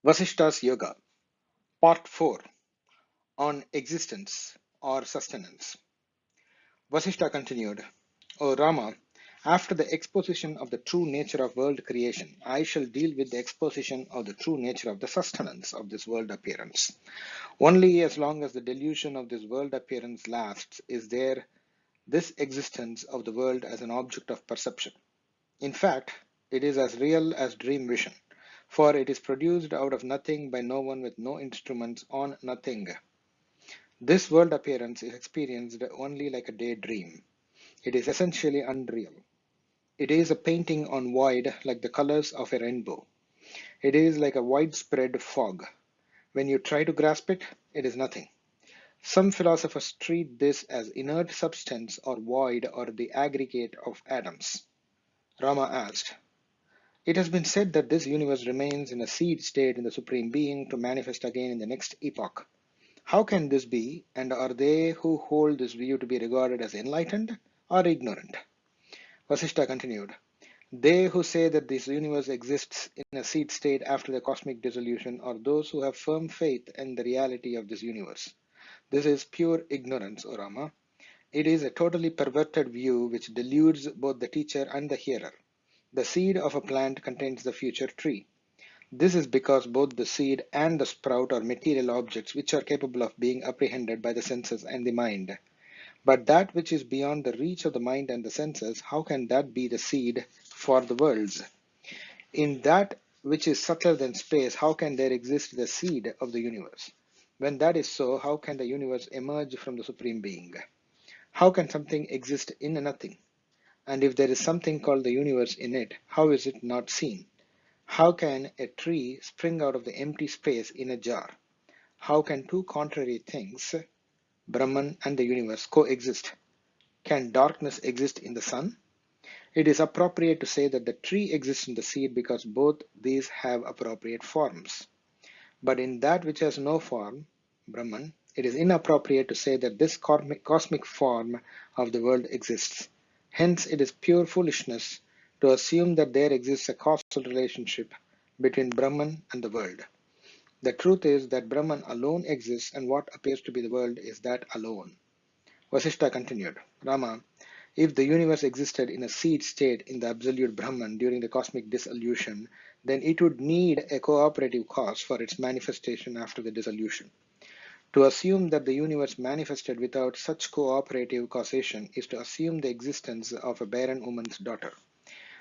Vasishta's Yoga, Part 4 on Existence or Sustenance. Vasishta continued, O Rama, after the exposition of the true nature of world creation, I shall deal with the exposition of the true nature of the sustenance of this world appearance. Only as long as the delusion of this world appearance lasts is there this existence of the world as an object of perception. In fact, it is as real as dream vision, for it is produced out of nothing by no one with no instruments on nothing. This world appearance is experienced only like a daydream. It is essentially unreal. It is a painting on void like the colors of a rainbow. It is like a widespread fog. When you try to grasp it, it is nothing. Some philosophers treat this as inert substance or void or the aggregate of atoms. Rama asked, It has been said that this universe remains in a seed state in the Supreme Being to manifest again in the next epoch. How can this be, and are they who hold this view to be regarded as enlightened or ignorant? Vasishta continued, They who say that this universe exists in a seed state after the cosmic dissolution are those who have firm faith in the reality of this universe. This is pure ignorance, O Rama. It is a totally perverted view which deludes both the teacher and the hearer. The seed of a plant contains the future tree. This is because both the seed and the sprout are material objects which are capable of being apprehended by the senses and the mind. But that which is beyond the reach of the mind and the senses, how can that be the seed for the worlds? In that which is subtler than space, how can there exist the seed of the universe? When that is so, how can the universe emerge from the Supreme Being? How can something exist in a nothing? And if there is something called the universe in it, how is it not seen? How can a tree spring out of the empty space in a jar? How can two contrary things, Brahman and the universe, coexist? Can darkness exist in the sun? It is appropriate to say that the tree exists in the seed because both these have appropriate forms. But in that which has no form, Brahman, it is inappropriate to say that this cosmic form of the world exists. Hence, it is pure foolishness to assume that there exists a causal relationship between Brahman and the world. The truth is that Brahman alone exists, and what appears to be the world is that alone. Vasishta continued, Rama, if the universe existed in a seed state in the absolute Brahman during the cosmic dissolution, then it would need a cooperative cause for its manifestation after the dissolution. To assume that the universe manifested without such cooperative causation is to assume the existence of a barren woman's daughter.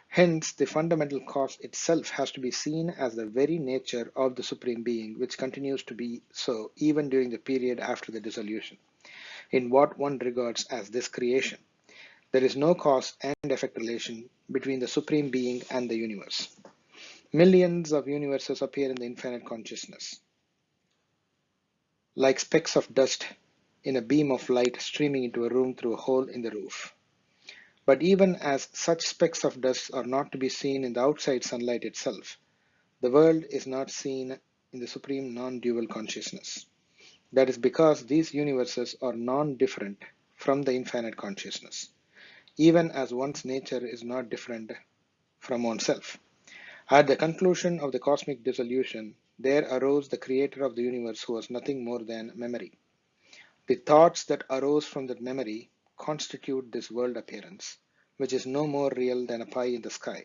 Hence, the fundamental cause itself has to be seen as the very nature of the Supreme Being, which continues to be so even during the period after the dissolution, in what one regards as this creation. There is no cause and effect relation between the Supreme Being and the universe. Millions of universes appear in the infinite consciousness, like specks of dust in a beam of light streaming into a room through a hole in the roof. But even as such specks of dust are not to be seen in the outside sunlight itself, the world is not seen in the supreme non-dual consciousness. That is because these universes are non-different from the infinite consciousness, even as one's nature is not different from oneself. At the conclusion of the cosmic dissolution, there arose the creator of the universe who was nothing more than memory. The thoughts that arose from that memory constitute this world appearance, which is no more real than a pie in the sky.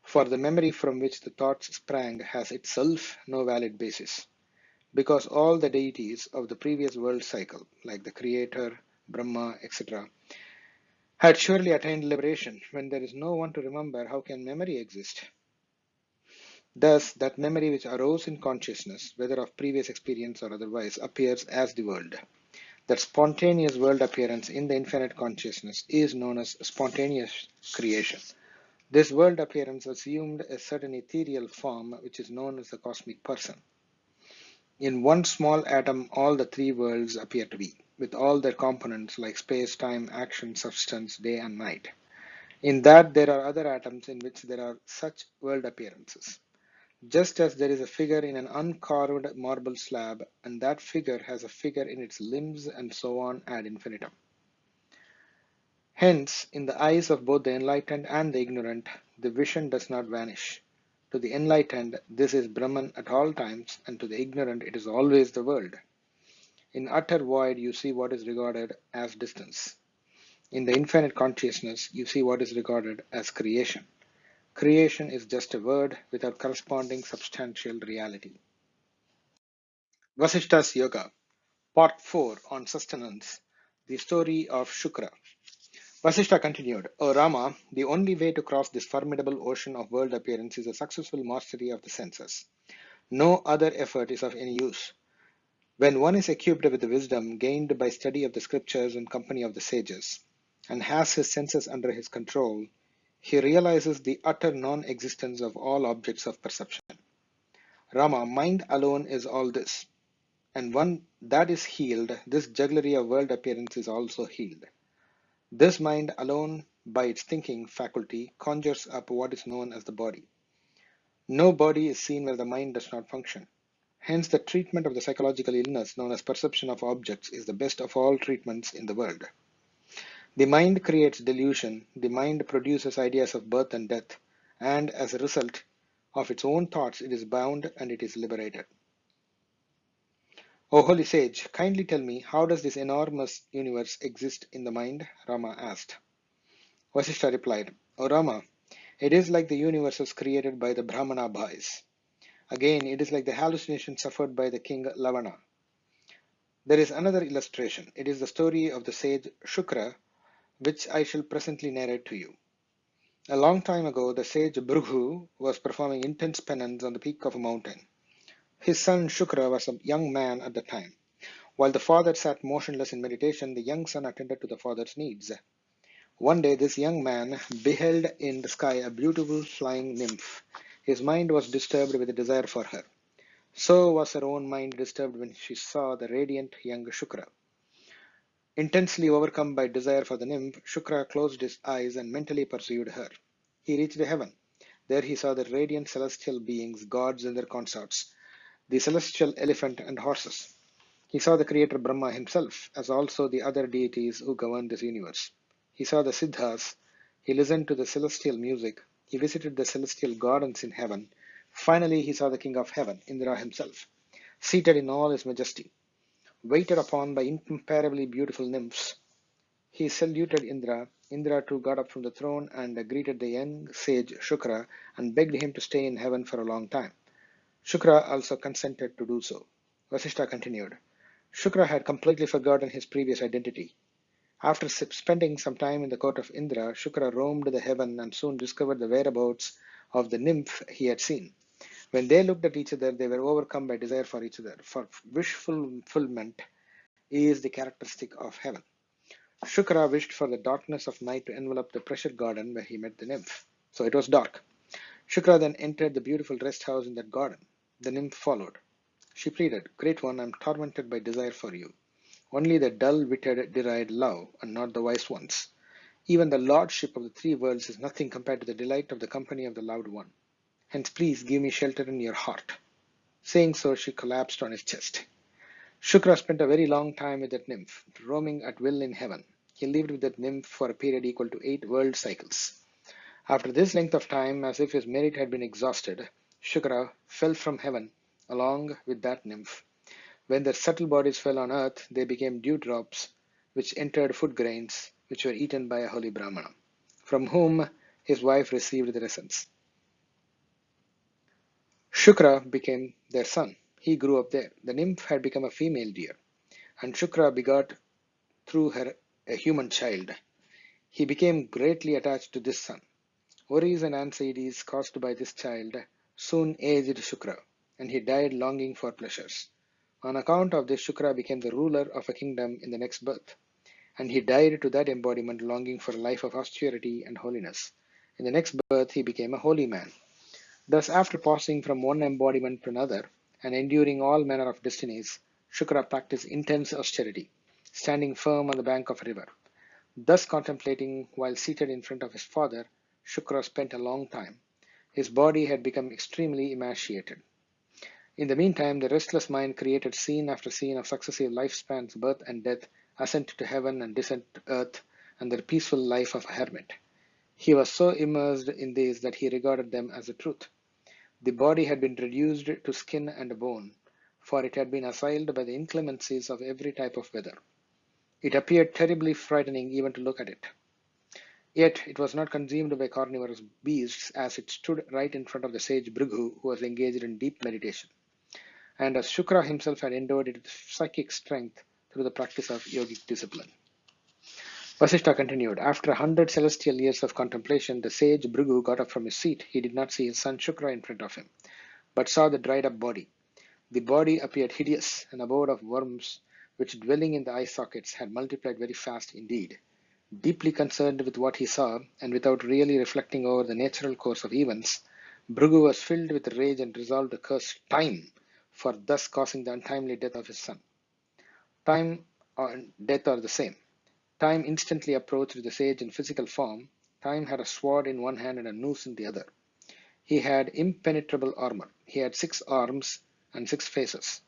For the memory from which the thoughts sprang has itself no valid basis, because all the deities of the previous world cycle, like the Creator, Brahmā, etc., had surely attained liberation. When there is no one to remember, how can memory exist? Thus, that memory which arose in consciousness, whether of previous experience or otherwise, appears as the world. That spontaneous world appearance in the infinite consciousness is known as spontaneous creation. This world appearance assumed a certain ethereal form which is known as the cosmic person. In one small atom, all the three worlds appear to be, with all their components like space, time, action, substance, day and night. In that, there are other atoms in which there are such world appearances. Just as there is a figure in an uncarved marble slab, and that figure has a figure in its limbs, and so on ad infinitum. Hence, in the eyes of both the enlightened and the ignorant, the vision does not vanish. To the enlightened, this is Brahman at all times, and to the ignorant, it is always the world. In utter void, you see what is regarded as distance. In the infinite consciousness, you see what is regarded as creation. Creation is just a word without corresponding substantial reality. Vasishta's Yoga, Part 4 on Sustenance, the story of Sukra. Vasishta continued, O Rama, the only way to cross this formidable ocean of world appearance is a successful mastery of the senses. No other effort is of any use. When one is equipped with the wisdom gained by study of the scriptures and company of the sages, and has his senses under his control, he realizes the utter non-existence of all objects of perception. Rama, mind alone is all this, and when that is healed, this jugglery of world appearance is also healed. This mind alone, by its thinking faculty, conjures up what is known as the body. No body is seen where the mind does not function. Hence, the treatment of the psychological illness known as perception of objects is the best of all treatments in the world. The mind creates delusion, the mind produces ideas of birth and death, and as a result of its own thoughts, it is bound and it is liberated. O holy sage, kindly tell me, how does this enormous universe exist in the mind? Rama asked. Vasishta replied, O Rama, it is like the universes created by the Brahmana boys. Again, it is like the hallucination suffered by the king Lavana. There is another illustration. It is the story of the sage Sukra, which I shall presently narrate to you. A long time ago, the sage Bhrigu was performing intense penance on the peak of a mountain. His son Sukra was a young man at the time. While the father sat motionless in meditation, the young son attended to the father's needs. One day, this young man beheld in the sky a beautiful flying nymph. His mind was disturbed with a desire for her. So was her own mind disturbed when she saw the radiant young Sukra. Intensely overcome by desire for the nymph, Sukra closed his eyes and mentally pursued her. He reached heaven. There he saw the radiant celestial beings, gods and their consorts, the celestial elephant and horses. He saw the creator Brahmā himself, as also the other deities who govern this universe. He saw the Siddhas. He listened to the celestial music. He visited the celestial gardens in heaven. Finally, he saw the king of heaven, Indra himself, seated in all his majesty. Waited upon by incomparably beautiful nymphs, he saluted Indra. Indra too got up from the throne and greeted the young sage Sukra and begged him to stay in heaven for a long time. Sukra also consented to do so. Vasishta continued. Sukra had completely forgotten his previous identity. After spending some time in the court of Indra, Sukra roamed the heaven and soon discovered the whereabouts of the nymph he had seen. When they looked at each other, they were overcome by desire for each other, for wish fulfillment is the characteristic of heaven. Sukra wished for the darkness of night to envelop the precious garden where he met the nymph. So it was dark. Sukra then entered the beautiful rest house in that garden. The nymph followed. She pleaded, Great one, I am tormented by desire for you. Only the dull-witted deride love, and not the wise ones. Even the lordship of the three worlds is nothing compared to the delight of the company of the loved one. Hence please give me shelter in your heart. Saying so, she collapsed on his chest. Sukra spent a very long time with that nymph, roaming at will in heaven. He lived with that nymph for a period equal to 8 world cycles. After this length of time, as if his merit had been exhausted, Sukra fell from heaven along with that nymph. When their subtle bodies fell on earth, they became dewdrops, which entered food grains, which were eaten by a holy Brahmana, from whom his wife received their essence. Sukra became their son. He grew up there. The nymph had become a female deer, and Sukra begot through her a human child. He became greatly attached to this son. Worries and anxieties caused by this child soon aged Sukra, and he died longing for pleasures. On account of this, Sukra became the ruler of a kingdom in the next birth, and he died to that embodiment longing for a life of austerity and holiness. In the next birth, he became a holy man. Thus, after passing from one embodiment to another and enduring all manner of destinies, Sukra practiced intense austerity, standing firm on the bank of a river. Thus contemplating while seated in front of his father, Sukra spent a long time. His body had become extremely emaciated. In the meantime, the restless mind created scene after scene of successive lifespans, birth and death, ascent to heaven and descent to earth, and the peaceful life of a hermit. He was so immersed in these that he regarded them as a truth. The body had been reduced to skin and bone, for it had been assailed by the inclemencies of every type of weather. It appeared terribly frightening even to look at it. Yet it was not consumed by carnivorous beasts, as it stood right in front of the sage Bhrigu, who was engaged in deep meditation, and as Sukra himself had endowed it with psychic strength through the practice of yogic discipline. Vasishta continued, after 100 celestial years of contemplation, the sage Bhrigu got up from his seat. He did not see his son Shukra in front of him, but saw the dried up body. The body appeared hideous, an abode of worms, which dwelling in the eye sockets had multiplied very fast indeed. Deeply concerned with what he saw, and without really reflecting over the natural course of events, Bhrigu was filled with rage and resolved to curse time for thus causing the untimely death of his son. Time and death are the same. Time instantly approached the sage in physical form. Time had a sword in one hand and a noose in the other. He had impenetrable armor. He had 6 arms and 6 faces.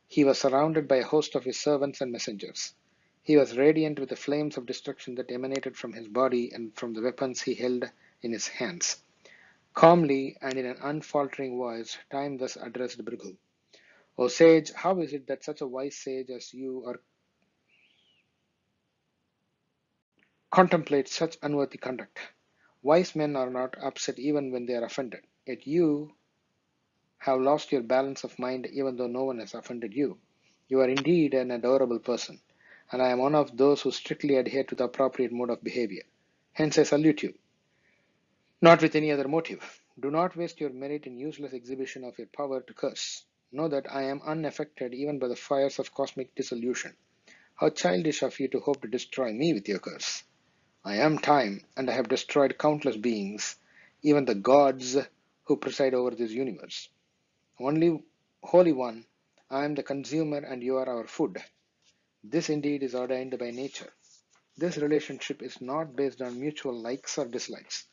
He was surrounded by a host of his servants and messengers. He was radiant with the flames of destruction that emanated from his body and from the weapons he held in his hands. Calmly and in an unfaltering voice, Time thus addressed Bhrigu. O sage, how is it that such a wise sage as you are contemplate such unworthy conduct? Wise men are not upset even when they are offended. Yet you have lost your balance of mind even though no one has offended you. You are indeed an adorable person, and I am one of those who strictly adhere to the appropriate mode of behavior. Hence I salute you, not with any other motive. Do not waste your merit in useless exhibition of your power to curse. Know that I am unaffected even by the fires of cosmic dissolution. How childish of you to hope to destroy me with your curse. I am time, and I have destroyed countless beings, even the gods who preside over this universe. Only Holy One, I am the consumer and you are our food. This indeed is ordained by nature. This relationship is not based on mutual likes or dislikes.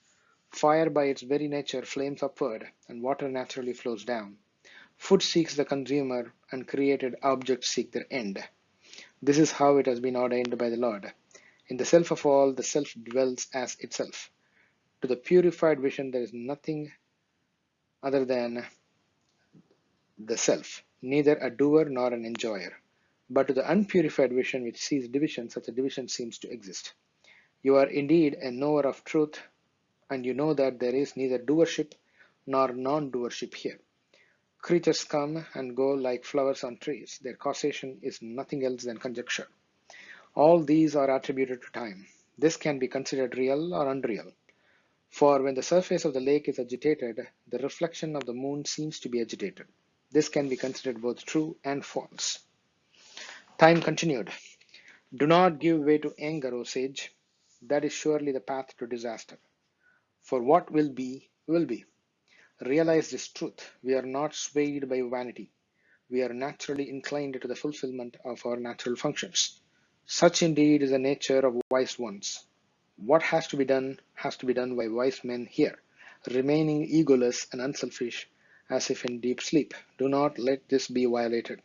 Fire by its very nature flames upward and water naturally flows down. Food seeks the consumer and created objects seek their end. This is how it has been ordained by the Lord. In the self of all, the self dwells as itself. To the purified vision, there is nothing other than the self, neither a doer nor an enjoyer. But to the unpurified vision which sees division, such a division seems to exist. You are indeed a knower of truth, and you know that there is neither doership nor non-doership here. Creatures come and go like flowers on trees. Their causation is nothing else than conjecture. All these are attributed to time. This can be considered real or unreal. For when the surface of the lake is agitated, the reflection of the moon seems to be agitated. This can be considered both true and false. Time continued. Do not give way to anger, O sage. That is surely the path to disaster. For what will be, will be. Realize this truth. We are not swayed by vanity. We are naturally inclined to the fulfillment of our natural functions. Such indeed is the nature of wise ones. What has to be done by wise men here, remaining egoless and unselfish as if in deep sleep. Do not let this be violated.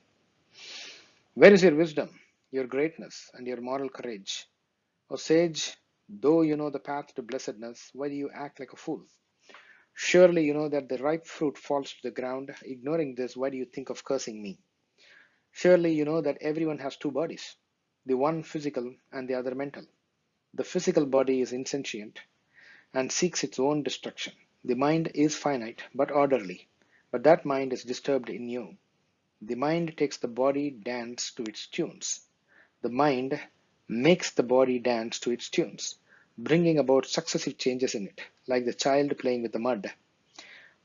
Where is your wisdom, your greatness, and your moral courage? O sage, though you know the path to blessedness, why do you act like a fool? Surely you know that the ripe fruit falls to the ground. Ignoring this, why do you think of cursing me? Surely you know that everyone has 2 bodies, the one physical and the other mental. The physical body is insentient and seeks its own destruction. The mind is finite but orderly, but that mind is disturbed in you. The mind takes the body dance to its tunes. The mind makes the body dance to its tunes, bringing about successive changes in it, like the child playing with the mud.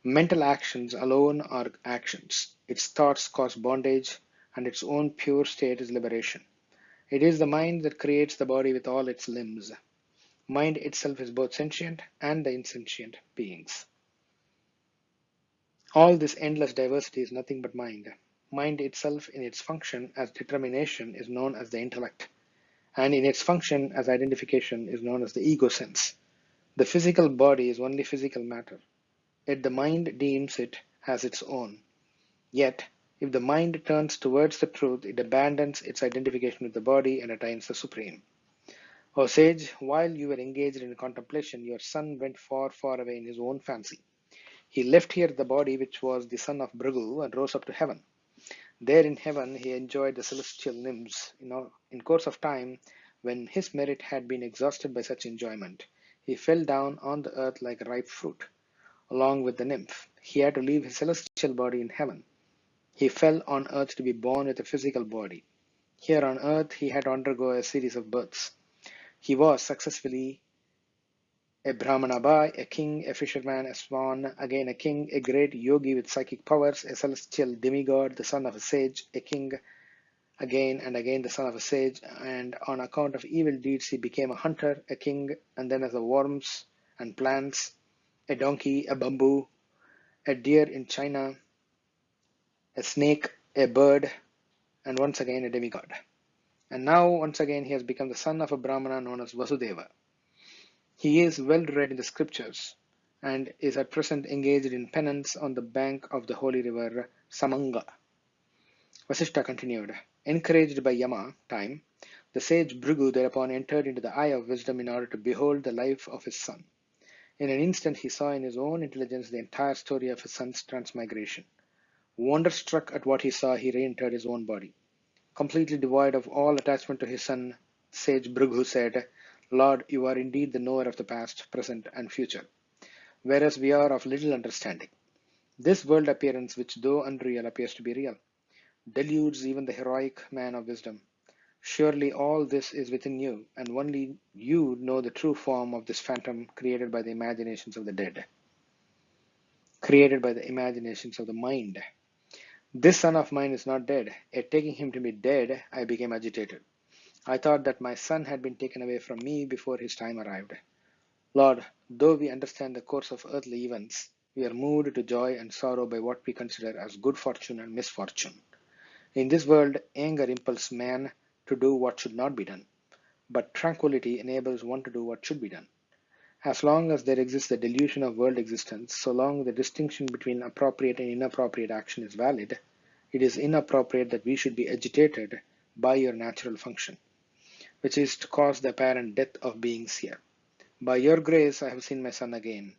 Mental actions alone are actions. Its thoughts cause bondage, and its own pure state is liberation. It is the mind that creates the body with all its limbs. Mind itself is both sentient and the insentient beings. All this endless diversity is nothing but mind. Mind itself in its function as determination is known as the intellect, and in its function as identification is known as the ego sense. The physical body is only physical matter, yet the mind deems it as its own. Yet, if the mind turns towards the truth, it abandons its identification with the body and attains the supreme. O sage, while you were engaged in contemplation, your son went far, far away in his own fancy. He left here the body which was the son of Bhrigu and rose up to heaven. There in heaven he enjoyed the celestial nymphs. In course of time, when his merit had been exhausted by such enjoyment, he fell down on the earth like ripe fruit, along with the nymph. He had to leave his celestial body in heaven. He fell on earth to be born with a physical body. Here on earth he had to undergo a series of births. He was successively a Brahmana, a king, a fisherman, a swan, again a king, a great yogi with psychic powers, a celestial demigod, the son of a sage, a king, again and again the son of a sage, and on account of evil deeds he became a hunter, a king, and then as a worms and plants, a donkey, a bamboo, a deer in China, a snake, a bird, and once again a demigod. And now once again he has become the son of a Brahmana known as Vasudeva. He is well read in the scriptures and is at present engaged in penance on the bank of the holy river Samanga. Vasishta continued, encouraged by Yama, time, the sage Bhrigu thereupon entered into the eye of wisdom in order to behold the life of his son. In an instant he saw in his own intelligence the entire story of his son's transmigration. Wonderstruck at what he saw, he re-entered his own body. Completely devoid of all attachment to his son, sage Bhrigu said, Lord, you are indeed the knower of the past, present, and future, whereas we are of little understanding. This world appearance, which though unreal, appears to be real, deludes even the heroic man of wisdom. Surely all this is within you, and only you know the true form of this phantom created by the imaginations of the dead, created by the imaginations of the mind. This son of mine is not dead, yet taking him to be dead, I became agitated. I thought that my son had been taken away from me before his time arrived. Lord, though we understand the course of earthly events, we are moved to joy and sorrow by what we consider as good fortune and misfortune. In this world, anger impels man to do what should not be done, but tranquility enables one to do what should be done. As long as there exists the delusion of world existence, so long the distinction between appropriate and inappropriate action is valid, it is inappropriate that we should be agitated by your natural function, which is to cause the apparent death of beings here. By your grace I have seen my son again,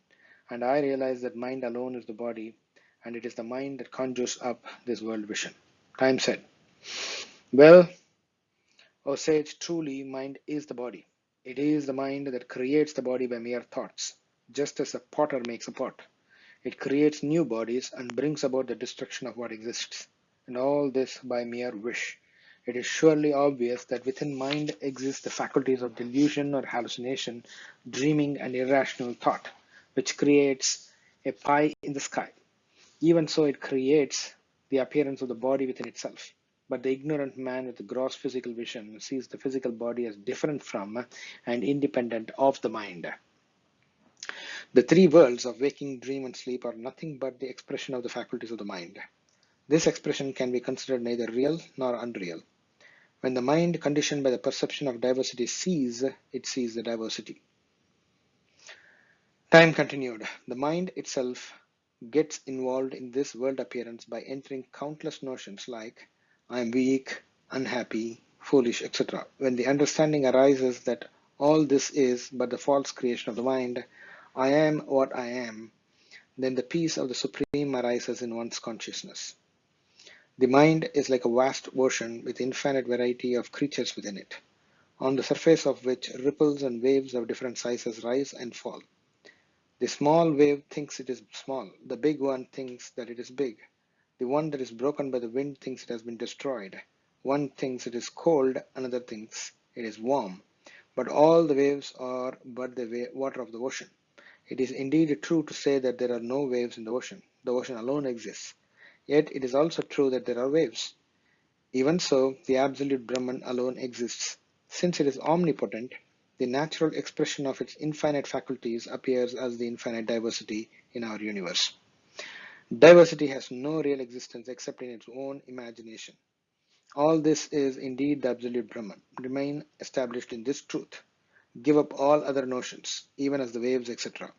and I realize that mind alone is the body, and it is the mind that conjures up this world vision. Time said, well, O sage, truly mind is the body. It is the mind that creates the body by mere thoughts, just as a potter makes a pot. It creates new bodies and brings about the destruction of what exists, and all this by mere wish. It is surely obvious that within mind exist the faculties of delusion or hallucination, dreaming and irrational thought, which creates a pie in the sky. Even so, it creates the appearance of the body within itself. But the ignorant man with the gross physical vision sees the physical body as different from and independent of the mind. The three worlds of waking, dream, and sleep are nothing but the expression of the faculties of the mind. This expression can be considered neither real nor unreal. When the mind, conditioned by the perception of diversity, sees, it sees the diversity. Time continued. The mind itself gets involved in this world appearance by entering countless notions like I am weak, unhappy, foolish, etc. When the understanding arises that all this is but the false creation of the mind, I am what I am, then the peace of the Supreme arises in one's consciousness. The mind is like a vast ocean with infinite variety of creatures within it, on the surface of which ripples and waves of different sizes rise and fall. The small wave thinks it is small, the big one thinks that it is big. The one that is broken by the wind thinks it has been destroyed. One thinks it is cold, another thinks it is warm. But all the waves are but the water of the ocean. It is indeed true to say that there are no waves in the ocean. The ocean alone exists. Yet it is also true that there are waves. Even so, the absolute Brahman alone exists. Since it is omnipotent, the natural expression of its infinite faculties appears as the infinite diversity in our universe. Diversity has no real existence except in its own imagination. All this is indeed the absolute Brahman. Remain established in this truth. Give up all other notions, even as the waves, etc.,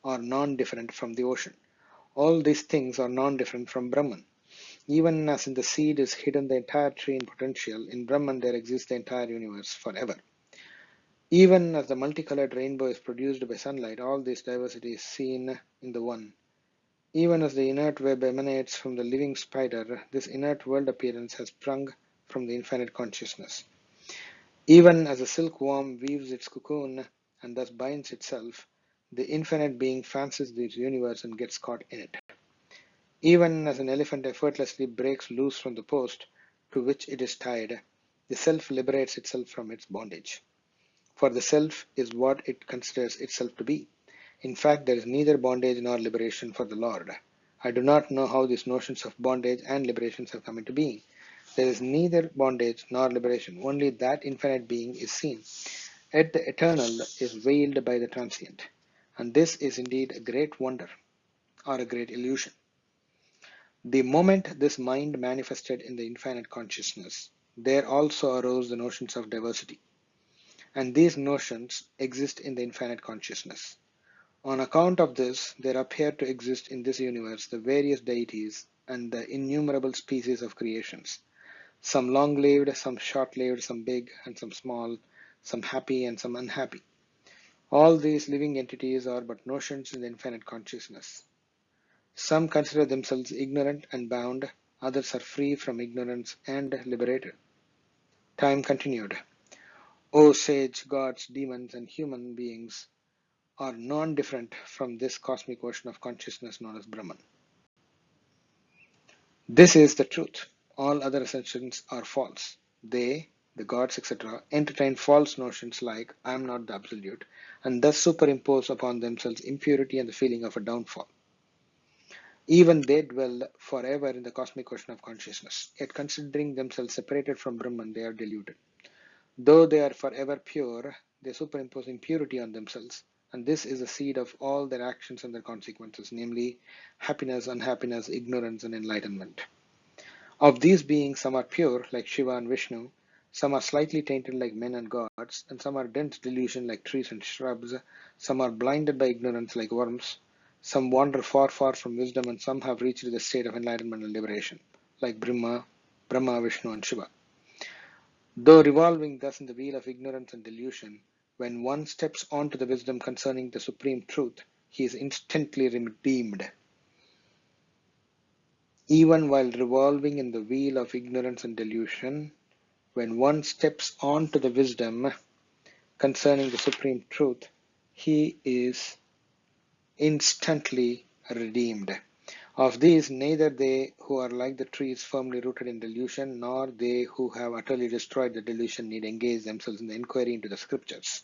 are non-different from the ocean. All these things are non-different from Brahman. Even as in the seed is hidden the entire tree in potential, in Brahman there exists the entire universe forever. Even as the multicolored rainbow is produced by sunlight, all this diversity is seen in the one. Even as the inert web emanates from the living spider, this inert world appearance has sprung from the infinite consciousness. Even as a silkworm weaves its cocoon and thus binds itself, the infinite being fancies this universe and gets caught in it. Even as an elephant effortlessly breaks loose from the post to which it is tied, the self liberates itself from its bondage. For the self is what it considers itself to be. In fact, there is neither bondage nor liberation for the Lord. I do not know how these notions of bondage and liberations have come into being. There is neither bondage nor liberation, only that infinite being is seen. Yet the eternal is veiled by the transient. And this is indeed a great wonder, or a great illusion. The moment this mind manifested in the infinite consciousness, there also arose the notions of diversity. And these notions exist in the infinite consciousness. On account of this, there appear to exist in this universe the various deities and the innumerable species of creations, some long-lived, some short-lived, some big and some small, some happy and some unhappy. All these living entities are but notions in the infinite consciousness. Some consider themselves ignorant and bound, others are free from ignorance and liberated. Time continued. O sage, gods, demons, and human beings are non-different from this cosmic ocean of consciousness known as Brahman. This is the truth. All other assumptions are false. They, the gods, etc., entertain false notions like I am not the absolute, and thus superimpose upon themselves impurity and the feeling of a downfall. Even they dwell forever in the cosmic ocean of consciousness, yet considering themselves separated from Brahman, they are deluded. Though they are forever pure, they superimpose impurity on themselves, and this is the seed of all their actions and their consequences, namely happiness, unhappiness, ignorance, and enlightenment. Of these beings, some are pure, like Śiva and Viṣṇu, some are slightly tainted, like men and gods, and some are dense delusion, like trees and shrubs, some are blinded by ignorance, like worms, some wander far, far from wisdom, and some have reached the state of enlightenment and liberation, like Brahmā, Viṣṇu, and Śiva. Though revolving thus in the wheel of ignorance and delusion, when one steps on to the wisdom concerning the supreme truth, he is instantly redeemed. Even while revolving in the wheel of ignorance and delusion, when one steps on to the wisdom concerning the supreme truth, he is instantly redeemed. Of these, neither they who are like the trees firmly rooted in delusion, nor they who have utterly destroyed the delusion need engage themselves in the inquiry into the scriptures.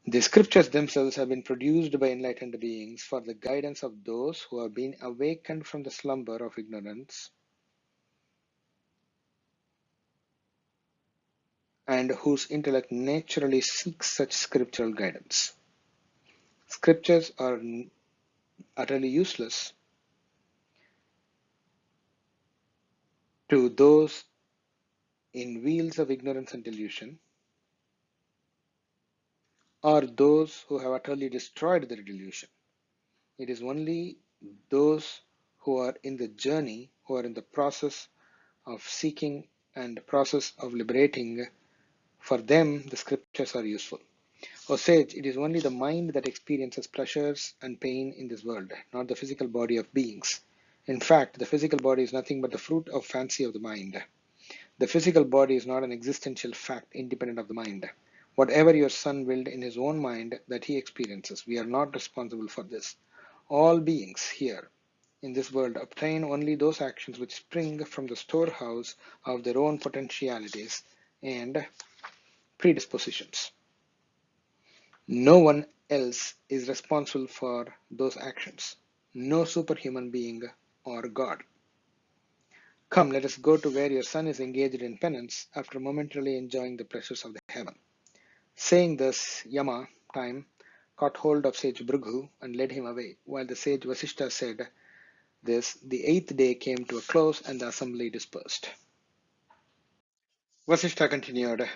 The scriptures themselves have been produced by enlightened beings for the guidance of those who have been awakened from the slumber of ignorance and whose intellect naturally seeks such scriptural guidance. Scriptures are utterly useless to those in wheels of ignorance and delusion, or those who have utterly destroyed their delusion. It is only those who are in the journey, who are in the process of seeking and process of liberating, for them the scriptures are useful. O sage, it is only the mind that experiences pleasures and pain in this world, not the physical body of beings. In fact, the physical body is nothing but the fruit of fancy of the mind. The physical body is not an existential fact independent of the mind. Whatever your son willed in his own mind that he experiences, we are not responsible for this. All beings here in this world obtain only those actions which spring from the storehouse of their own potentialities and predispositions. No one else is responsible for those actions. No superhuman being or God. Come, let us go to where your son is engaged in penance after momentarily enjoying the pleasures of the heaven. Saying this, Yama, time, caught hold of sage Bhrigu and led him away. While the sage Vasishta said this, the 8th day came to a close and the assembly dispersed. Vasishta continued,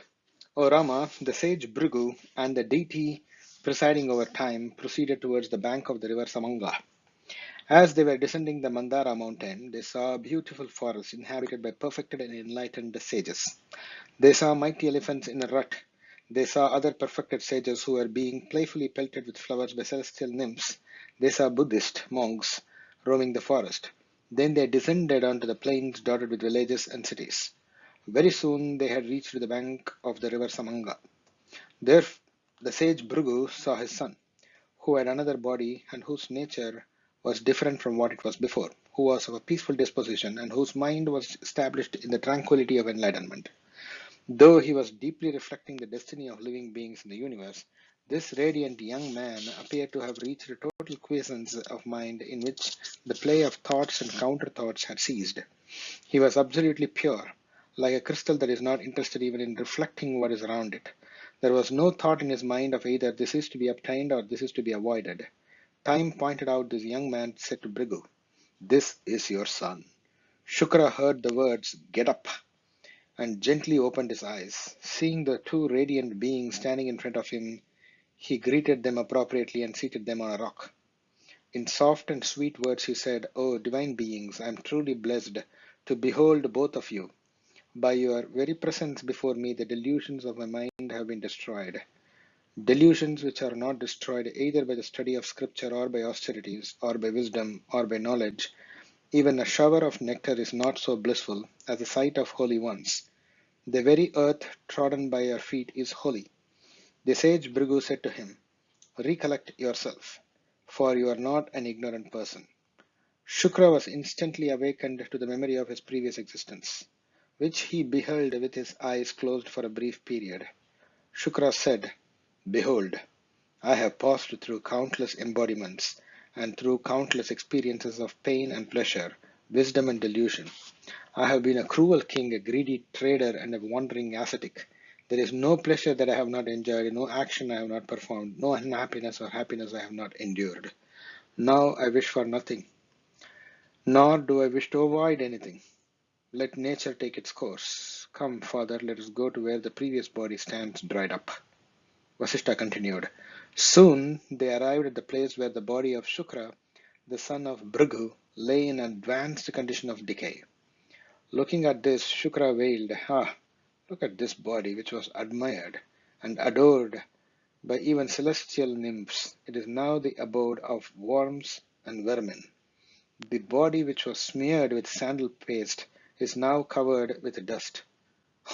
O Rama, the sage Bhrigu and the deity presiding over time proceeded towards the bank of the river Samanga. As they were descending the Mandara mountain, they saw a beautiful forest inhabited by perfected and enlightened sages. They saw mighty elephants in a rut. They saw other perfected sages who were being playfully pelted with flowers by celestial nymphs. They saw Buddhist monks roaming the forest. Then they descended onto the plains dotted with villages and cities. Very soon they had reached the bank of the river Samanga. There the sage Bhrigu saw his son, who had another body and whose nature was different from what it was before, who was of a peaceful disposition and whose mind was established in the tranquility of enlightenment. Though he was deeply reflecting the destiny of living beings in the universe, this radiant young man appeared to have reached a total quiescence of mind in which the play of thoughts and counter thoughts had ceased. He was absolutely pure, like a crystal that is not interested even in reflecting what is around it. There was no thought in his mind of either this is to be obtained or this is to be avoided. Time pointed out this young man said to Bhrigu, "This is your son." Shukra heard the words, "Get up," and gently opened his eyes. Seeing the two radiant beings standing in front of him, he greeted them appropriately and seated them on a rock. In soft and sweet words he said, "O divine beings, I am truly blessed to behold both of you. By your very presence before me, the delusions of my mind have been destroyed. Delusions which are not destroyed either by the study of scripture or by austerities or by wisdom or by knowledge. Even a shower of nectar is not so blissful as the sight of holy ones. The very earth trodden by your feet is holy." The sage Bhrigu said to him, "Recollect yourself, for you are not an ignorant person." Shukra was instantly awakened to the memory of his previous existence, which he beheld with his eyes closed for a brief period. Shukra said, "Behold, I have passed through countless embodiments and through countless experiences of pain and pleasure, wisdom and delusion. I have been a cruel king, a greedy trader, and a wandering ascetic. There is no pleasure that I have not enjoyed, no action I have not performed, no unhappiness or happiness I have not endured. Now I wish for nothing, nor do I wish to avoid anything. Let nature take its course. Come, father, let us go to where the previous body stands dried up." Vasishta continued. Soon they arrived at the place where the body of Shukra, the son of Bhrigu, lay in an advanced condition of decay. Looking at this, Shukra wailed, "Ah, look at this body which was admired and adored by even celestial nymphs. It is now the abode of worms and vermin. The body which was smeared with sandal paste is now covered with dust.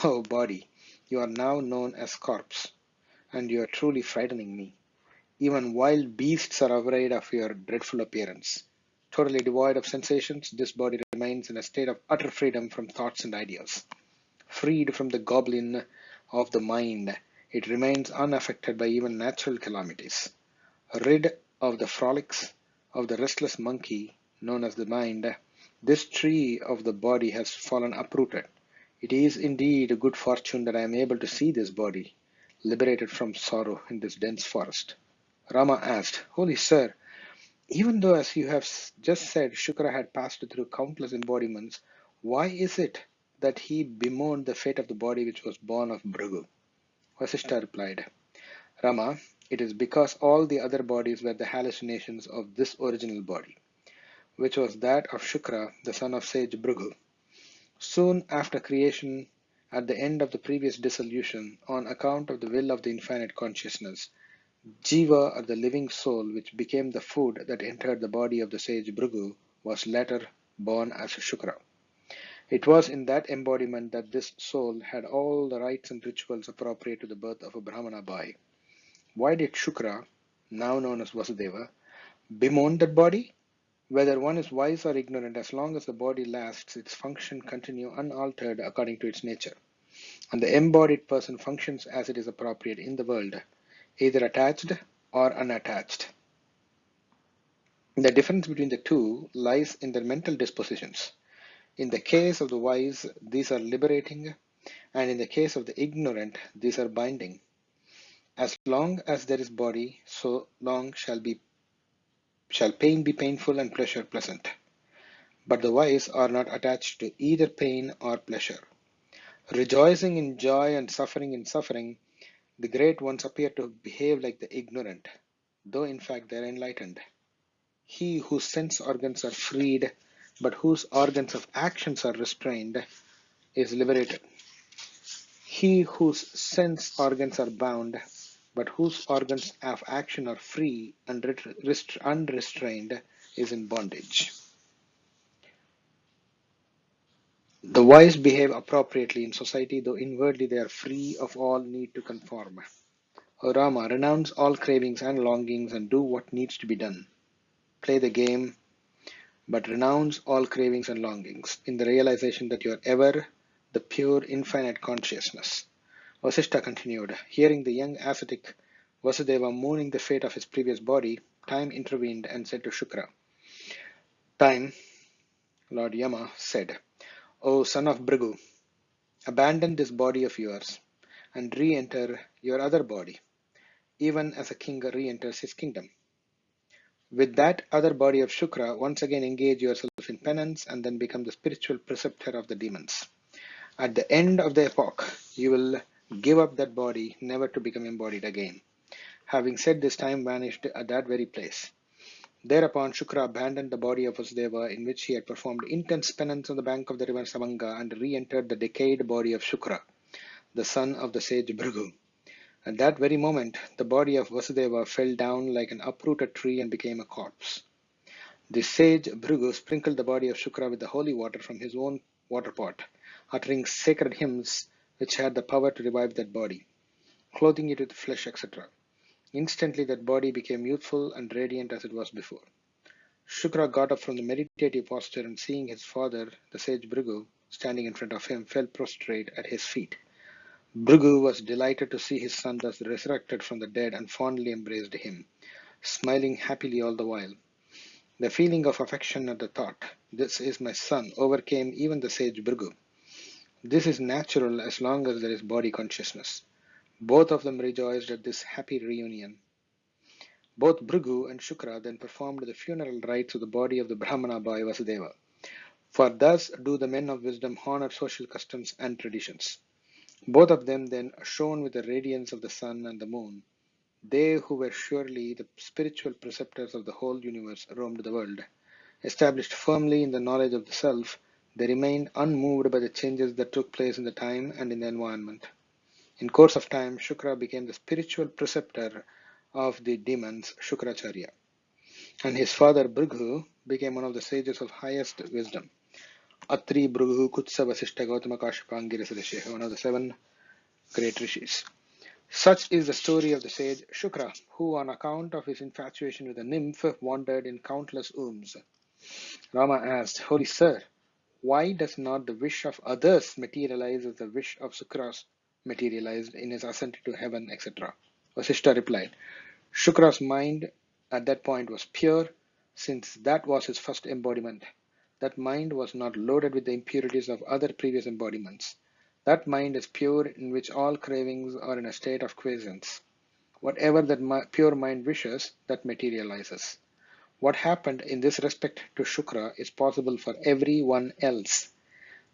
Oh body, you are now known as corpse, and you are truly frightening me. Even wild beasts are afraid of your dreadful appearance. Totally devoid of sensations, this body remains in a state of utter freedom from thoughts and ideas. Freed from the goblin of the mind, it remains unaffected by even natural calamities. Rid of the frolics of the restless monkey known as the mind, this tree of the body has fallen uprooted. It is indeed a good fortune that I am able to see this body liberated from sorrow in this dense forest." Rama asked, "Holy sir, even though, as you have just said, Shukra had passed through countless embodiments, why is it that he bemoaned the fate of the body which was born of Bhrigu?" Vasishta replied, "Rama, it is because all the other bodies were the hallucinations of this original body, which was that of Shukra, the son of sage Bhrigu. Soon after creation, at the end of the previous dissolution, on account of the will of the infinite consciousness, Jiva, or the living soul, which became the food that entered the body of the sage Bhrigu, was later born as Shukra. It was in that embodiment that this soul had all the rites and rituals appropriate to the birth of a Brahmana boy. Why did Shukra, now known as Vasudeva, bemoan that body? Whether one is wise or ignorant, as long as the body lasts, its function continue unaltered according to its nature. And the embodied person functions as it is appropriate in the world, either attached or unattached. The difference between the two lies in their mental dispositions. In the case of the wise, these are liberating, and in the case of the ignorant, these are binding. As long as there is body, so long shall pain be painful and pleasure pleasant. But the wise are not attached to either pain or pleasure. Rejoicing in joy and suffering in suffering, the great ones appear to behave like the ignorant, though in fact they are enlightened. He whose sense organs are freed, but whose organs of actions are restrained, is liberated. He whose sense organs are bound, but whose organs of action are free and unrestrained, is in bondage. The wise behave appropriately in society, though inwardly they are free of all need to conform. O Rama, renounce all cravings and longings and do what needs to be done. Play the game, but renounce all cravings and longings in the realization that you are ever the pure infinite consciousness. Vasishta continued, hearing the young ascetic Vasudeva mourning the fate of his previous body, time intervened and said to Shukra, Time, Lord Yama, said, O son of Bhrigu, abandon this body of yours and re-enter your other body, even as a king re-enters his kingdom. With that other body of Shukra, once again engage yourself in penance and then become the spiritual preceptor of the demons. At the end of the epoch, you will give up that body, never to become embodied again. Having said this, time vanished at that very place. Thereupon Shukra abandoned the body of Vasudeva, in which he had performed intense penance on the bank of the river Samanga, and re-entered the decayed body of Shukra, the son of the sage Bhrigu. At that very moment, the body of Vasudeva fell down like an uprooted tree and became a corpse. The sage Bhrigu sprinkled the body of Shukra with the holy water from his own water pot, uttering sacred hymns which had the power to revive that body, clothing it with flesh, etc. Instantly that body became youthful and radiant as it was before. Shukra got up from the meditative posture and seeing his father, the sage Bhrigu, standing in front of him, fell prostrate at his feet. Bhrigu was delighted to see his son thus resurrected from the dead and fondly embraced him, smiling happily all the while. The feeling of affection at the thought, "This is my son," overcame even the sage Bhrigu. This is natural as long as there is body consciousness. Both of them rejoiced at this happy reunion. Both Bhrigu and Shukra then performed the funeral rites of the body of the Brahmana by Vasudeva. For thus do the men of wisdom honor social customs and traditions. Both of them then shone with the radiance of the sun and the moon. They who were surely the spiritual preceptors of the whole universe roamed the world. Established firmly in the knowledge of the self, they remained unmoved by the changes that took place in the time and in the environment. In course of time, Shukra became the spiritual preceptor of the demons, Shukracharya, and his father Bhrigu became one of the sages of highest wisdom. Atri, Bhrigu, Kutsa, Vasishta, Gautama, Kashyapa, Angiras, Rishi, one of the 7 great rishis. Such is the story of the sage Shukra, who on account of his infatuation with a nymph wandered in countless wombs. Rama asked, Holy Sir, why does not the wish of others materialize as the wish of Sukra's materialized in his ascent to heaven, etc.? Vasishta replied, Shukra's mind at that point was pure, since that was his first embodiment. That mind was not loaded with the impurities of other previous embodiments. That mind is pure, in which all cravings are in a state of quiescence. Whatever that pure mind wishes, that materializes. What happened in this respect to Shukra is possible for everyone else.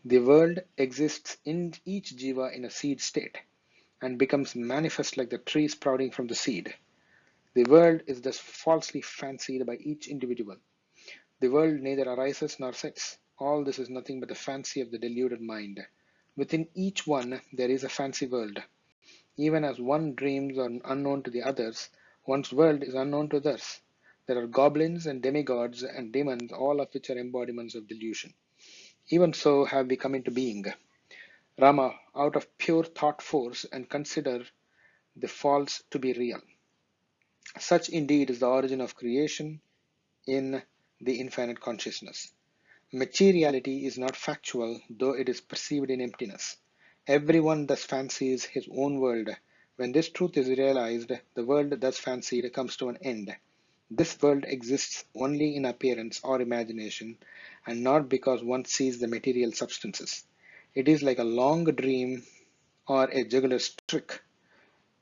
The world exists in each jiva in a seed state and becomes manifest like the tree sprouting from the seed. The world is thus falsely fancied by each individual. The world neither arises nor sets. All this is nothing but the fancy of the deluded mind. Within each one there is a fancy world. Even as one dreams are unknown to the others, one's world is unknown to others. There are goblins and demigods and demons, all of which are embodiments of delusion. Even so have we come into being. Rama, out of pure thought force, and consider the false to be real. Such indeed is the origin of creation in the infinite consciousness. Materiality is not factual, though it is perceived in emptiness. Everyone thus fancies his own world. When this truth is realized, the world thus fancied comes to an end. This world exists only in appearance or imagination, and not because one sees the material substances. It is like a long dream or a juggler's trick.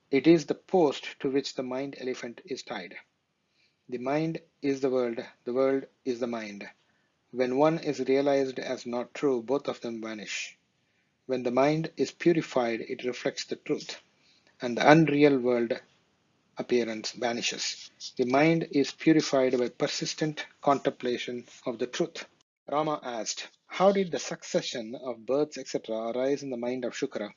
It is the post to which the mind elephant is tied. The mind is the world is the mind. When one is realized as not true, both of them vanish. When the mind is purified, it reflects the truth, and the unreal world appearance vanishes. The mind is purified by persistent contemplation of the truth. Rama asked, how did the succession of births, etc., arise in the mind of Shukra?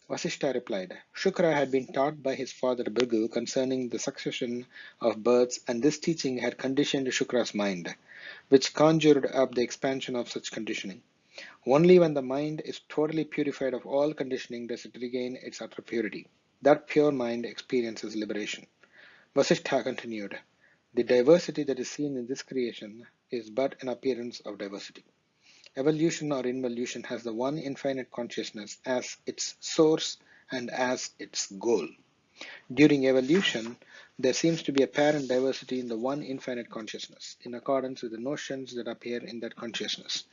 Vasishta replied, Shukra had been taught by his father Bhrigu concerning the succession of births, and this teaching had conditioned Shukra's mind, which conjured up the expansion of such conditioning. Only when the mind is totally purified of all conditioning does it regain its utter purity. That pure mind experiences liberation. Vasishtha continued, the diversity that is seen in this creation is but an appearance of diversity. Evolution or involution has the one infinite consciousness as its source and as its goal. During evolution, there seems to be apparent diversity in the one infinite consciousness, in accordance with the notions that appear in that consciousness.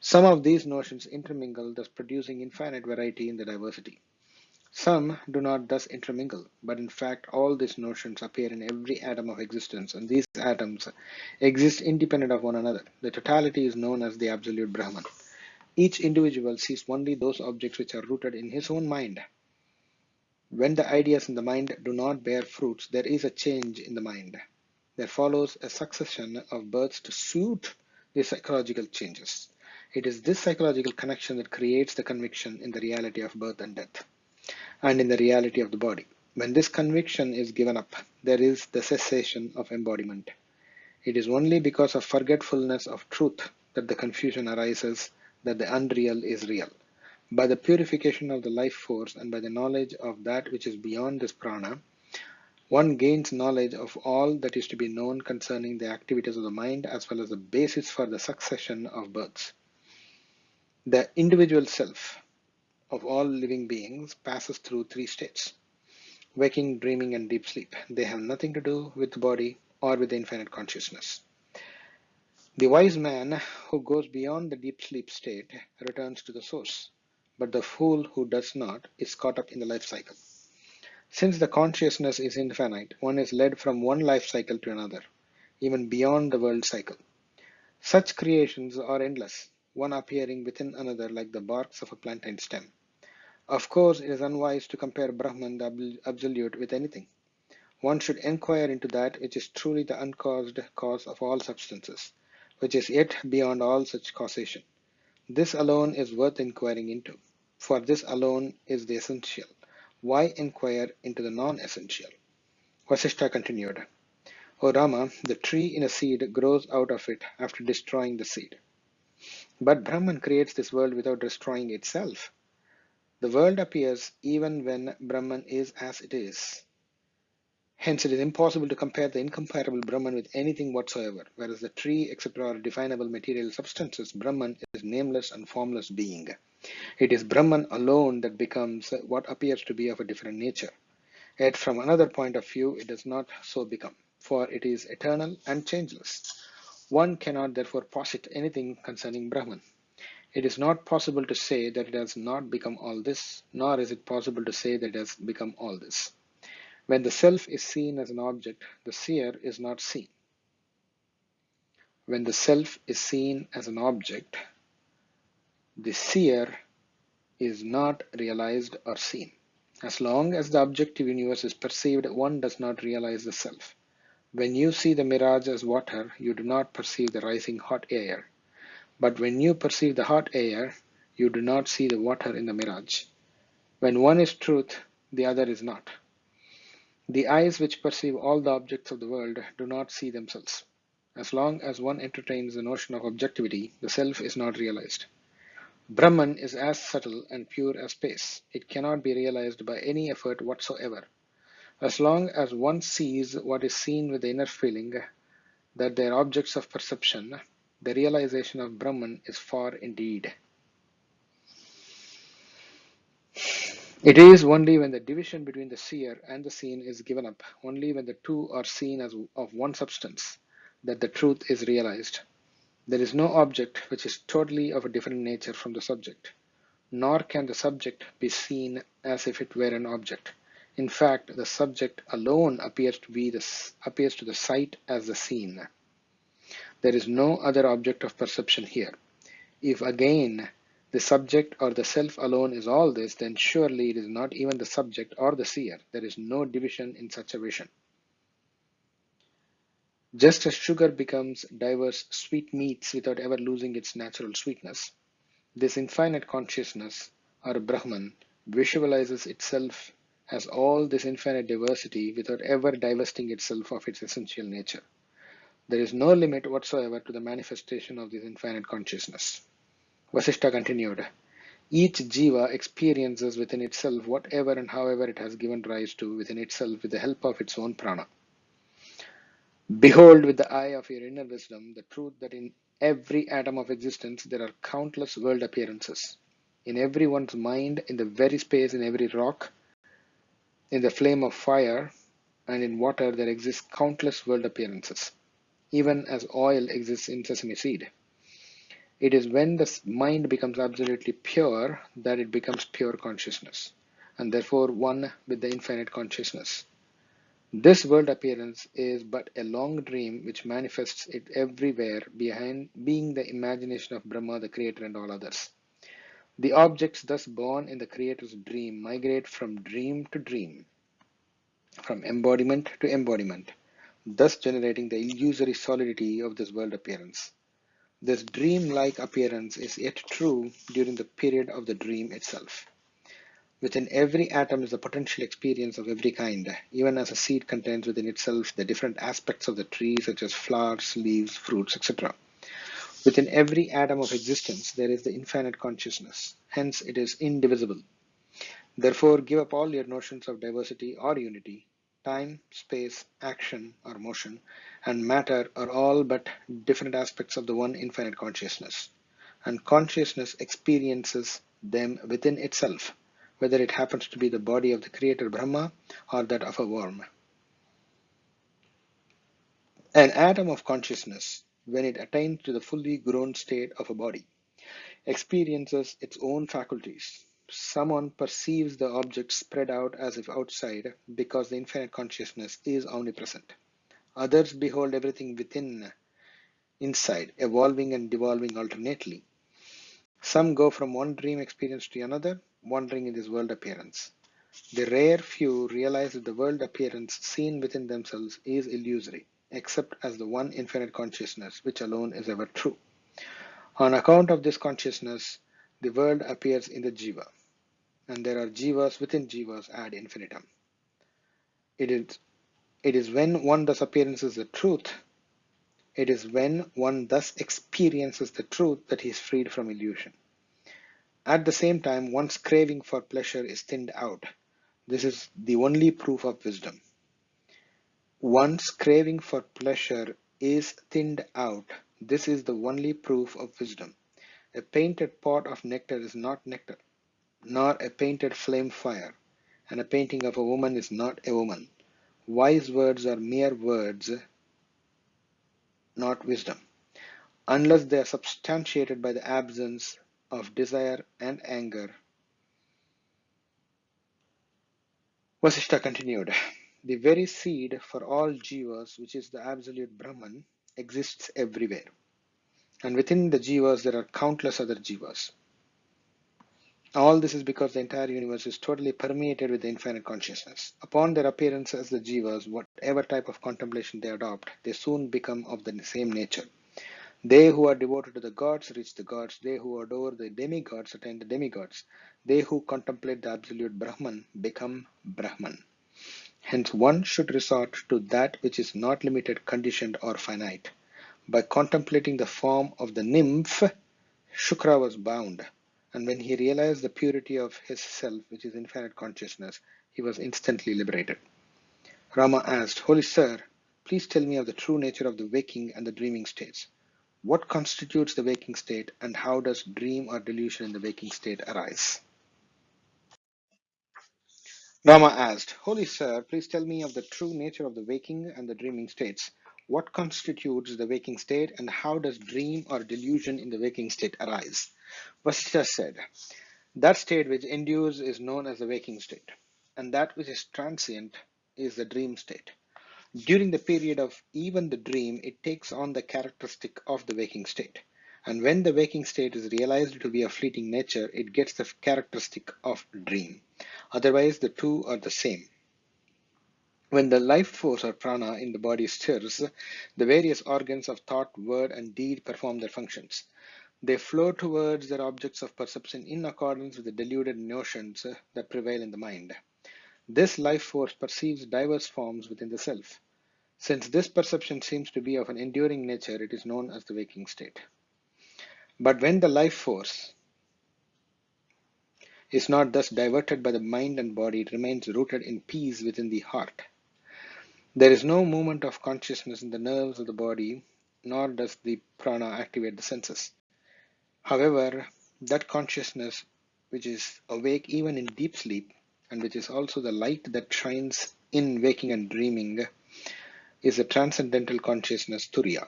Some of these notions intermingle, thus producing infinite variety in the diversity. Some do not thus intermingle, but in fact all these notions appear in every atom of existence, and these atoms exist independent of one another. The totality is known as the absolute Brahman. Each individual sees only those objects which are rooted in his own mind. When the ideas in the mind do not bear fruits, there is a change in the mind. There follows a succession of births to suit these psychological changes. It is this psychological connection that creates the conviction in the reality of birth and death, and in the reality of the body. When this conviction is given up, there is the cessation of embodiment. It is only because of forgetfulness of truth that the confusion arises that the unreal is real. By the purification of the life force and by the knowledge of that which is beyond this prana, one gains knowledge of all that is to be known concerning the activities of the mind as well as the basis for the succession of births. The individual self of all living beings passes through three states: waking, dreaming, and deep sleep. They have nothing to do with the body or with the infinite consciousness. The wise man who goes beyond the deep sleep state returns to the source, but the fool who does not is caught up in the life cycle. Since the consciousness is infinite, one is led from one life cycle to another, even beyond the world cycle. Such creations are endless, one appearing within another like the barks of a plantain stem. Of course, it is unwise to compare Brahman, the absolute, with anything. One should inquire into that which is truly the uncaused cause of all substances, which is yet beyond all such causation. This alone is worth inquiring into, for this alone is the essential. Why inquire into the non-essential? Vasishta continued, O Rama, the tree in a seed grows out of it after destroying the seed. But Brahman creates this world without destroying itself. The world appears even when Brahman is as it is. Hence, it is impossible to compare the incomparable Brahman with anything whatsoever, whereas the tree, etc., are definable material substances. Brahman is nameless and formless being. It is Brahman alone that becomes what appears to be of a different nature. Yet, from another point of view, it does not so become, for it is eternal and changeless. One cannot therefore posit anything concerning Brahman. It is not possible to say that it has not become all this, nor is it possible to say that it has become all this. When the self is seen as an object, the seer is not seen. When the self is seen as an object, the seer is not realized or seen. As long as the objective universe is perceived, one does not realize the self. When you see the mirage as water, you do not perceive the rising hot air. But when you perceive the hot air, you do not see the water in the mirage. When one is truth, the other is not. The eyes which perceive all the objects of the world do not see themselves. As long as one entertains the notion of objectivity, the self is not realized. Brahman is as subtle and pure as space. It cannot be realized by any effort whatsoever. As long as one sees what is seen with the inner feeling that they are objects of perception, the realization of Brahman is far indeed. It is only when the division between the seer and the seen is given up, only when the two are seen as of one substance, that the truth is realized. There is no object which is totally of a different nature from the subject, nor can the subject be seen as if it were an object. In fact, the subject alone appears to the sight as the seen. There is no other object of perception here. If again the subject or the self alone is all this, then surely it is not even the subject or the seer. There is no division in such a vision. Just as sugar becomes diverse sweet meats without ever losing its natural sweetness, this infinite consciousness, or Brahman, visualizes itself as all this infinite diversity without ever divesting itself of its essential nature. There is no limit whatsoever to the manifestation of this infinite consciousness. Vasishta continued, each jiva experiences within itself whatever and however it has given rise to within itself with the help of its own prana. Behold with the eye of your inner wisdom the truth that in every atom of existence there are countless world appearances. In everyone's mind, in the very space, in every rock, in the flame of fire, and in water there exist countless world appearances, even as oil exists in sesame seed. It is when the mind becomes absolutely pure that it becomes pure consciousness, and therefore one with the infinite consciousness. This world appearance is but a long dream which manifests it everywhere behind being the imagination of Brahma, the creator, and all others. The objects thus born in the creator's dream migrate from dream to dream, from embodiment to embodiment, thus generating the illusory solidity of this world appearance. This dream-like appearance is yet true during the period of the dream itself. Within every atom is the potential experience of every kind, even as a seed contains within itself the different aspects of the tree such as flowers, leaves, fruits, etc. Within every atom of existence there is the infinite consciousness, hence it is indivisible. Therefore give up all your notions of diversity or unity. Time, space, action or motion, and matter are all but different aspects of the one infinite consciousness, and consciousness experiences them within itself, whether it happens to be the body of the creator Brahma or that of a worm. An atom of consciousness, when it attains to the fully grown state of a body, experiences its own faculties. Someone perceives the object spread out as if outside because the infinite consciousness is omnipresent. Others behold everything within, inside, evolving and devolving alternately. Some go from one dream experience to another, wandering in this world appearance. The rare few realize that the world appearance seen within themselves is illusory, except as the one infinite consciousness, which alone is ever true. On account of this consciousness, the world appears in the jiva, and there are jivas within jivas ad infinitum. It is when one thus experiences the truth, it is when one thus experiences the truth that he is freed from illusion. At the same time, one's craving for pleasure is thinned out. This is the only proof of wisdom. One's craving for pleasure is thinned out. This is the only proof of wisdom. A painted pot of nectar is not nectar, nor a painted flame fire, and a painting of a woman is not a woman. Wise words are mere words, not wisdom, unless they are substantiated by the absence of desire and anger. Vasishta continued, the very seed for all jivas, which is the absolute Brahman, exists everywhere. And within the jivas, there are countless other jivas. All this is because the entire universe is totally permeated with the infinite consciousness. Upon their appearance as the jivas, whatever type of contemplation they adopt, they soon become of the same nature. They who are devoted to the gods reach the gods. They who adore the demigods attain the demigods. They who contemplate the absolute Brahman become Brahman. Hence one should resort to that which is not limited, conditioned or finite. By contemplating the form of the nymph, Sukra was bound, and when he realized the purity of his self, which is infinite consciousness, he was instantly liberated. Rama asked, Holy Sir, please tell me of the true nature of the waking and the dreaming states. What constitutes the waking state, and how does dream or delusion in the waking state arise? Rama asked, Holy Sir, please tell me of the true nature of the waking and the dreaming states. What constitutes the waking state, and how does dream or delusion in the waking state arise? Vasishta said, that state which endures is known as the waking state, and that which is transient is the dream state. During the period of even the dream, it takes on the characteristic of the waking state. And when the waking state is realized to be of fleeting nature, it gets the characteristic of dream. Otherwise, the two are the same. When the life force or prana in the body stirs, the various organs of thought, word, and deed perform their functions. They flow towards their objects of perception in accordance with the deluded notions that prevail in the mind. This life force perceives diverse forms within the self. Since this perception seems to be of an enduring nature, it is known as the waking state. But when the life force is not thus diverted by the mind and body, it remains rooted in peace within the heart. There is no movement of consciousness in the nerves of the body, nor does the prana activate the senses. However, that consciousness which is awake even in deep sleep, and which is also the light that shines in waking and dreaming, is a transcendental consciousness, Turiya.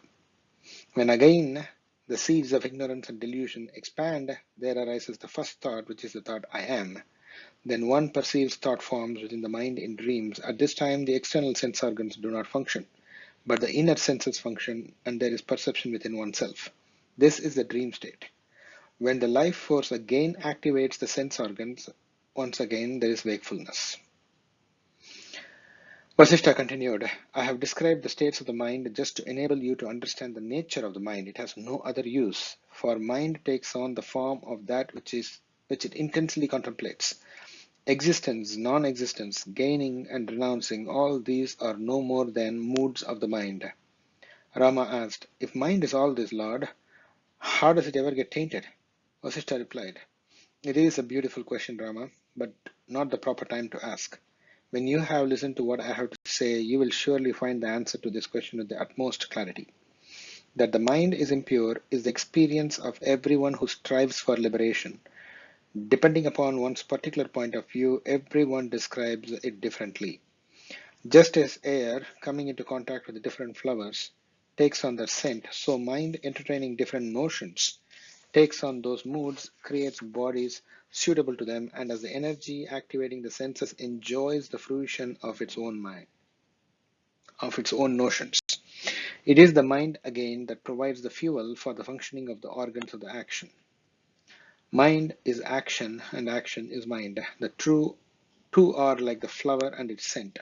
When again the seeds of ignorance and delusion expand, there arises the first thought, which is the thought I am. Then one perceives thought forms within the mind in dreams. At this time, the external sense organs do not function, but the inner senses function, and there is perception within oneself. This is the dream state. When the life force again activates the sense organs, once again there is wakefulness. Vasishta continued, I have described the states of the mind just to enable you to understand the nature of the mind. It has no other use, for mind takes on the form of that which it intensely contemplates. Existence, non-existence, gaining and renouncing, all these are no more than moods of the mind. Rama asked, if mind is all this, Lord, how does it ever get tainted? Vasishta replied, it is a beautiful question, Rama, but not the proper time to ask. When you have listened to what I have to say, you will surely find the answer to this question with the utmost clarity. That the mind is impure is the experience of everyone who strives for liberation. Depending upon one's particular point of view, everyone describes it differently. Just as air, coming into contact with the different flowers, takes on their scent, so mind entertaining different notions takes on those moods, creates bodies suitable to them, and as the energy activating the senses enjoys the fruition of its own mind, of its own notions. It is the mind again that provides the fuel for the functioning of the organs of the action. Mind is action and action is mind. The two are like the flower and its scent.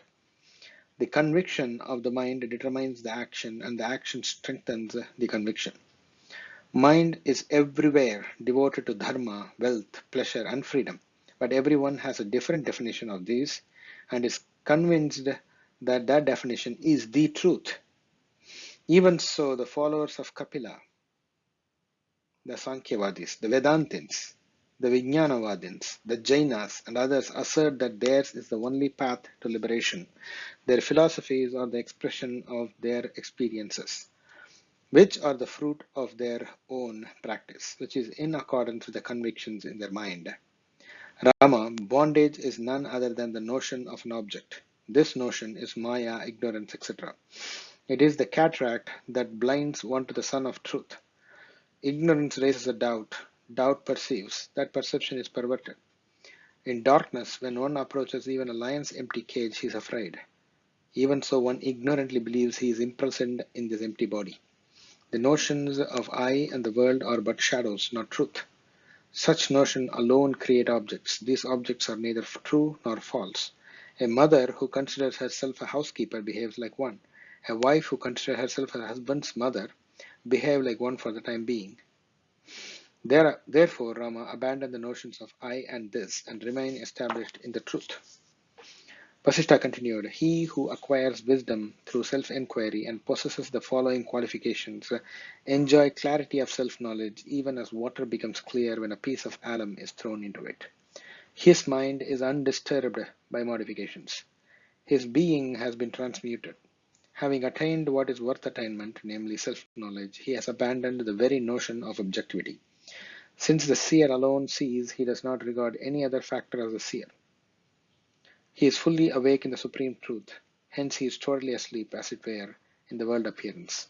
The conviction of the mind determines the action, and the action strengthens the conviction. Mind is everywhere devoted to dharma, wealth, pleasure, and freedom, but everyone has a different definition of these and is convinced that that definition is the truth. Even so, the followers of Kapila, the Sankhya-vadis, the Vedantins, the Vijnanavadins, the Jainas, and others assert that theirs is the only path to liberation. Their philosophies are the expression of their experiences, which are the fruit of their own practice, which is in accordance with the convictions in their mind. Rama, bondage is none other than the notion of an object. This notion is Maya, ignorance, etc. It is the cataract that blinds one to the sun of truth. Ignorance raises a doubt. Doubt perceives. That perception is perverted. In darkness, when one approaches even a lion's empty cage, he is afraid. Even so, one ignorantly believes he is imprisoned in this empty body. The notions of I and the world are but shadows, not truth. Such notions alone create objects. These objects are neither true nor false. A mother who considers herself a housekeeper behaves like one. A wife who considers herself a husband's mother behaves like one for the time being. Therefore, Rama abandoned the notions of I and this and remain established in the truth. Vasishta continued, he who acquires wisdom through self-inquiry and possesses the following qualifications enjoy clarity of self-knowledge even as water becomes clear when a piece of alum is thrown into it. His mind is undisturbed by modifications. His being has been transmuted. Having attained what is worth attainment, namely self-knowledge, he has abandoned the very notion of objectivity. Since the seer alone sees, he does not regard any other factor as a seer. He is fully awake in the supreme truth, hence he is totally asleep, as it were, in the world appearance.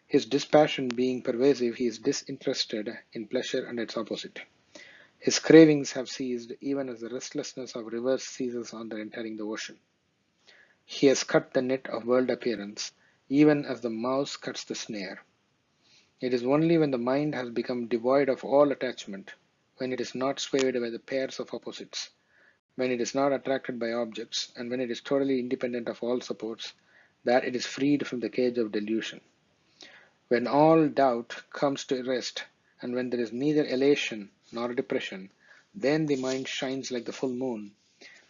His dispassion being pervasive, he is disinterested in pleasure and its opposite. His cravings have ceased, even as the restlessness of rivers ceases on their entering the ocean. He has cut the net of world appearance, even as the mouse cuts the snare. It is only when the mind has become devoid of all attachment, when it is not swayed by the pairs of opposites, when it is not attracted by objects, and when it is totally independent of all supports, that it is freed from the cage of delusion. When all doubt comes to rest, and when there is neither elation nor depression, then the mind shines like the full moon.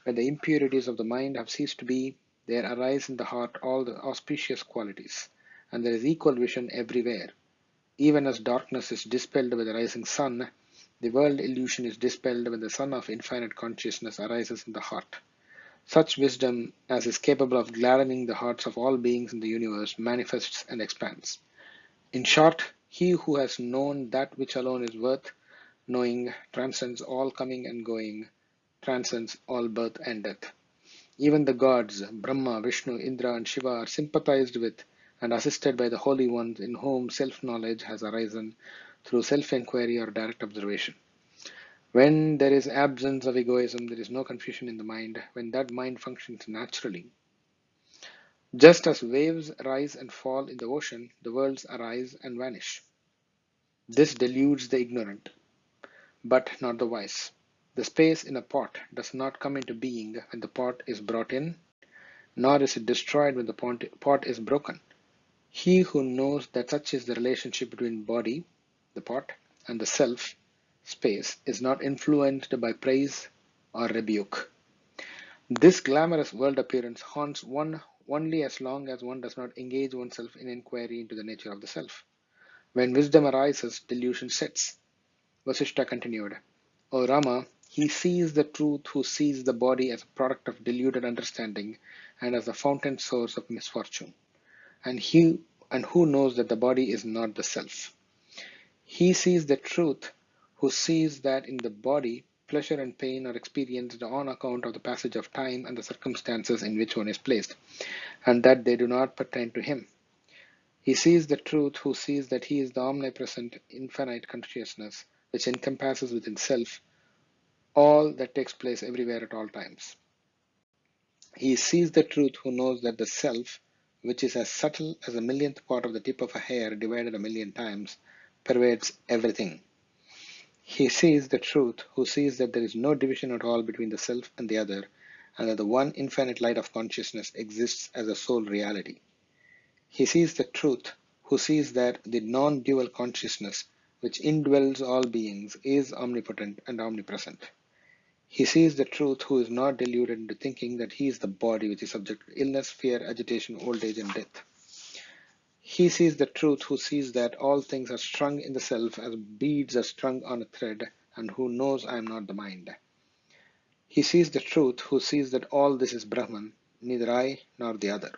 When the impurities of the mind have ceased to be, there arise in the heart all the auspicious qualities, and there is equal vision everywhere. Even as darkness is dispelled by the rising sun, the world illusion is dispelled when the sun of infinite consciousness arises in the heart. Such wisdom as is capable of gladdening the hearts of all beings in the universe manifests and expands. In short, he who has known that which alone is worth knowing transcends all coming and going, transcends all birth and death. Even the gods, Brahmā, Viṣṇu, Indra, and Śiva, are sympathized with and assisted by the holy ones in whom self-knowledge has arisen through self-inquiry or direct observation. When there is absence of egoism, there is no confusion in the mind, when that mind functions naturally. Just as waves rise and fall in the ocean, the worlds arise and vanish. This deludes the ignorant, but not the wise. The space in a pot does not come into being when the pot is brought in, nor is it destroyed when the pot is broken. He who knows that such is the relationship between body, the pot, and the self, space, is not influenced by praise or rebuke. This glamorous world appearance haunts one only as long as one does not engage oneself in inquiry into the nature of the self. When wisdom arises, delusion sets. Vasishta continued, O Rama, he sees the truth who sees the body as a product of deluded understanding and as the fountain source of misfortune, and who knows that the body is not the self. He sees the truth who sees that in the body pleasure and pain are experienced on account of the passage of time and the circumstances in which one is placed, and that they do not pertain to him. He sees the truth who sees that he is the omnipresent infinite consciousness which encompasses within self all that takes place everywhere at all times. He sees the truth who knows that the self, which is as subtle as a millionth part of the tip of a hair divided a million times, pervades everything. He sees the truth who sees that there is no division at all between the self and the other, and that the one infinite light of consciousness exists as a sole reality. He sees the truth who sees that the non-dual consciousness, which indwells all beings, is omnipotent and omnipresent. He sees the truth who is not deluded into thinking that he is the body which is subject to illness, fear, agitation, old age, and death. He sees the truth who sees that all things are strung in the self as beads are strung on a thread, and who knows I am not the mind. He sees the truth who sees that all this is Brahman, neither I nor the other.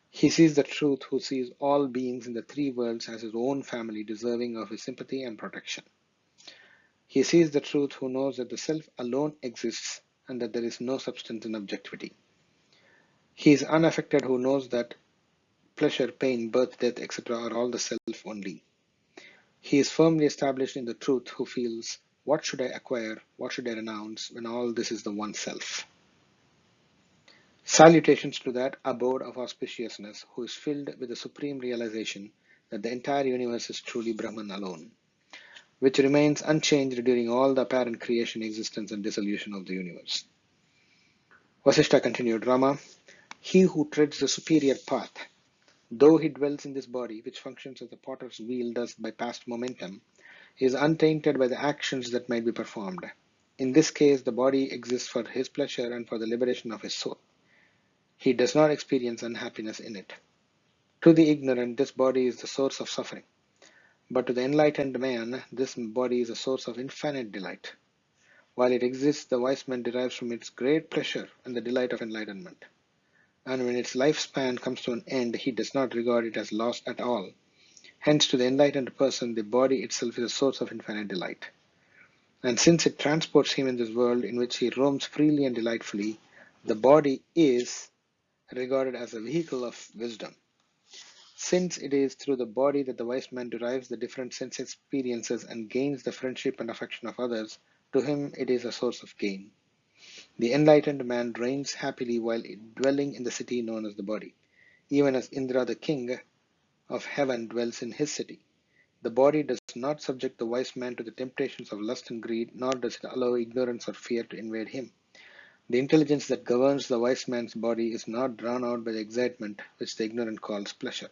He sees the truth who sees all beings in the three worlds as his own family deserving of his sympathy and protection. He sees the truth who knows that the self alone exists and that there is no substance in objectivity. He is unaffected who knows that pleasure, pain, birth, death, etc. are all the self only. He is firmly established in the truth who feels, what should I acquire, what should I renounce, when all this is the one self? Salutations to that abode of auspiciousness who is filled with the supreme realization that the entire universe is truly Brahman alone, which remains unchanged during all the apparent creation, existence, and dissolution of the universe. Vasishta continued, Rama, he who treads the superior path, though he dwells in this body, which functions as the potter's wheel does by past momentum, is untainted by the actions that might be performed. In this case, the body exists for his pleasure and for the liberation of his soul. He does not experience unhappiness in it. To the ignorant, this body is the source of suffering. But to the enlightened man, this body is a source of infinite delight. While it exists, the wise man derives from it great pleasure and the delight of enlightenment. And when its lifespan comes to an end, he does not regard it as lost at all. Hence, to the enlightened person, the body itself is a source of infinite delight. And since it transports him in this world in which he roams freely and delightfully, the body is regarded as a vehicle of wisdom. Since it is through the body that the wise man derives the different sense experiences and gains the friendship and affection of others, to him it is a source of gain. The enlightened man reigns happily while dwelling in the city known as the body, even as Indra, the king of heaven, dwells in his city. The body does not subject the wise man to the temptations of lust and greed, nor does it allow ignorance or fear to invade him. The intelligence that governs the wise man's body is not drawn out by the excitement which the ignorant calls pleasure,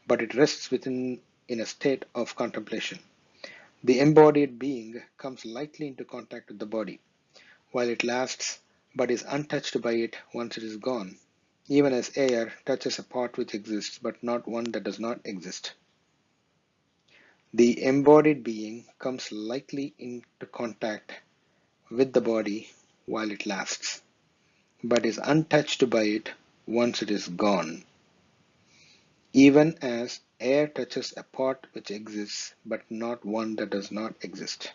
but it rests within in a state of contemplation. The embodied being comes lightly into contact with the body while it lasts, but is untouched by it once it is gone, even as air touches a part which exists but not one that does not exist. The embodied being comes lightly into contact with the body while it lasts, but is untouched by it once it is gone, even as air touches a part which exists but not one that does not exist.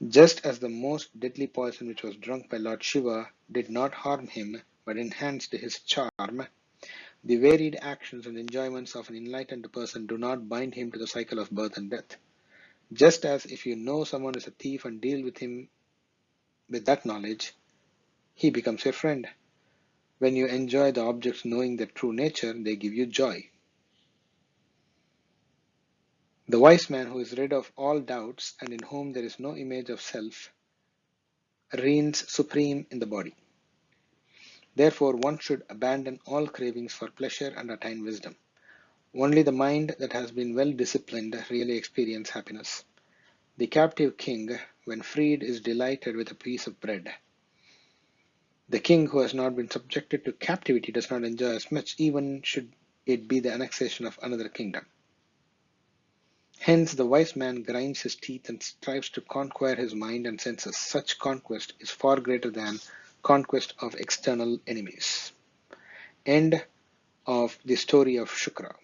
Just as the most deadly poison which was drunk by Lord Shiva did not harm him but enhanced his charm, the varied actions and enjoyments of an enlightened person do not bind him to the cycle of birth and death. Just as if you know someone is a thief and deal with him with that knowledge, he becomes your friend. When you enjoy the objects knowing their true nature, they give you joy. The wise man who is rid of all doubts and in whom there is no image of self reigns supreme in the body. Therefore, one should abandon all cravings for pleasure and attain wisdom. Only the mind that has been well disciplined really experiences happiness. The captive king, when freed, is delighted with a piece of bread. The king who has not been subjected to captivity does not enjoy as much, even should it be the annexation of another kingdom. Hence, the wise man grinds his teeth and strives to conquer his mind and senses. Such conquest is far greater than conquest of external enemies. End of the story of Sukra.